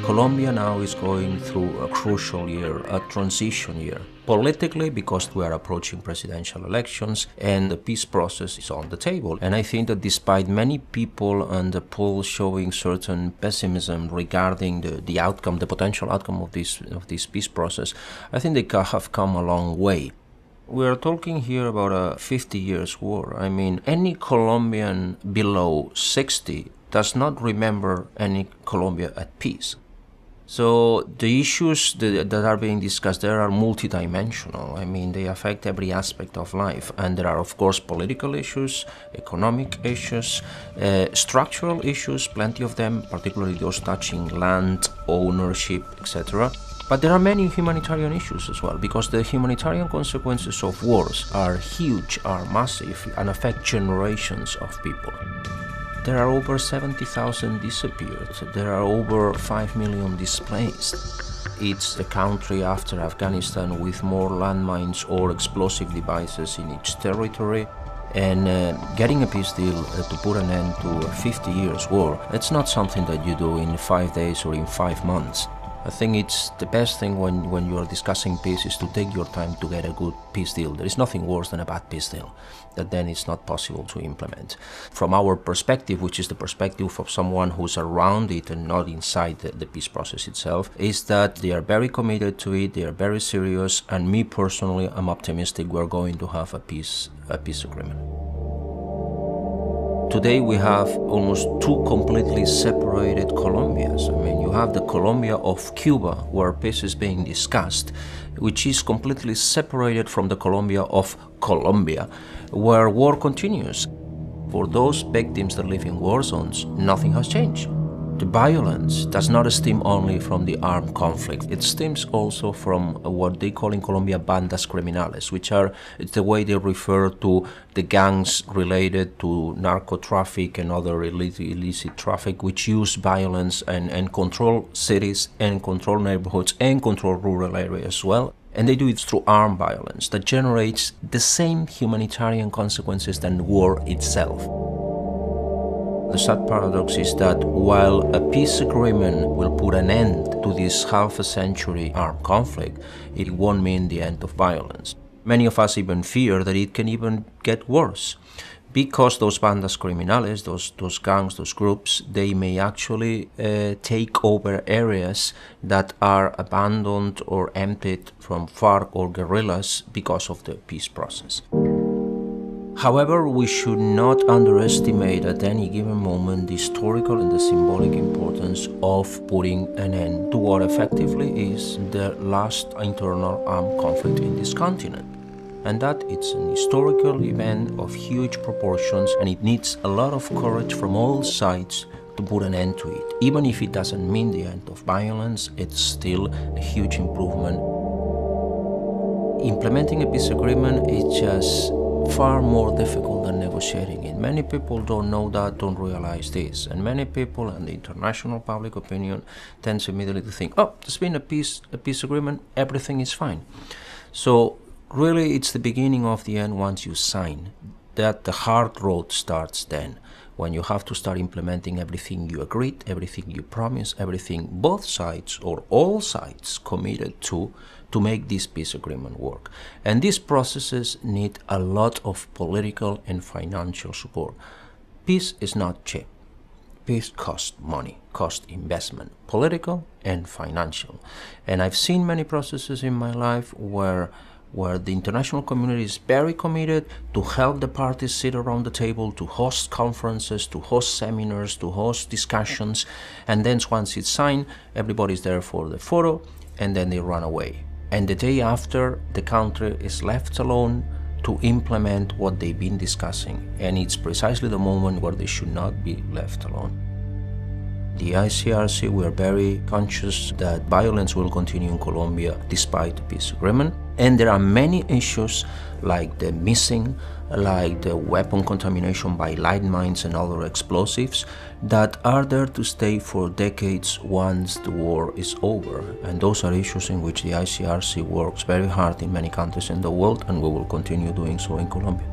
Colombia now is going through a crucial year, a transition year. Politically, because we are approaching presidential elections and the peace process is on the table. And I think that despite many people and the polls showing certain pessimism regarding the outcome, the potential outcome of this peace process, I think they have come a long way. We are talking here about a 50 years war. I mean, any Colombian below 60 does not remember any Colombia at peace. So the issues that are being discussed there are multidimensional. I mean, they affect every aspect of life. And there are, of course, political issues, economic issues, structural issues, plenty of them, particularly those touching land, ownership, etc. But there are many humanitarian issues as well, because the humanitarian consequences of wars are huge, are massive, and affect generations of people. There are over 70,000 disappeared. There are over 5 million displaced. It's the country after Afghanistan with more landmines or explosive devices in its territory. And getting a peace deal to put an end to a 50 years war, it's not something that you do in 5 days or in 5 months. I think it's the best thing when you are discussing peace is to take your time to get a good peace deal. There is nothing worse than a bad peace deal that then it's not possible to implement. From our perspective, which is the perspective of someone who's around it and not inside the peace process itself, is that they are very committed to it, they are very serious, and me personally, I'm optimistic we're going to have a peace agreement. Today we have almost two completely separated Colombias. I mean, you have the Colombia of Cuba, where peace is being discussed, which is completely separated from the Colombia of Colombia, where war continues. For those victims that live in war zones, nothing has changed. The violence does not stem only from the armed conflict. It stems also from what they call in Colombia bandas criminales, which are, it's the way they refer to the gangs related to narco traffic and other illicit traffic, which use violence and control cities and control neighborhoods and control rural areas as well. And they do it through armed violence that generates the same humanitarian consequences than war itself. The sad paradox is that while a peace agreement will put an end to this half-a-century armed conflict, it won't mean the end of violence. Many of us even fear that it can even get worse, because those bandas criminales, those gangs, those groups, they may actually take over areas that are abandoned or emptied from FARC or guerrillas because of the peace process. However, we should not underestimate at any given moment the historical and the symbolic importance of putting an end to what effectively is the last internal armed conflict in this continent. And that it's an historical event of huge proportions, and it needs a lot of courage from all sides to put an end to it. Even if it doesn't mean the end of violence, it's still a huge improvement. Implementing a peace agreement is just far more difficult than negotiating it. Many people don't know that, don't realize this. And many people and the international public opinion tends immediately to think, oh, there's been a peace agreement, everything is fine. So really it's the beginning of the end once you sign. That the hard road starts then, when you have to start implementing everything you agreed, everything you promised, everything both sides or all sides committed to make this peace agreement work. And these processes need a lot of political and financial support. Peace is not cheap. Peace costs money, costs investment, political and financial. And I've seen many processes in my life where the international community is very committed to help the parties sit around the table, to host conferences, to host seminars, to host discussions, and then once it's signed, everybody's there for the photo, and then they run away. And the day after, the country is left alone to implement what they've been discussing, and it's precisely the moment where they should not be left alone. The ICRC, we are very conscious that violence will continue in Colombia despite the peace agreement. And there are many issues like the missing, like the weapon contamination by landmines and other explosives that are there to stay for decades once the war is over. And those are issues in which the ICRC works very hard in many countries in the world, and we will continue doing so in Colombia.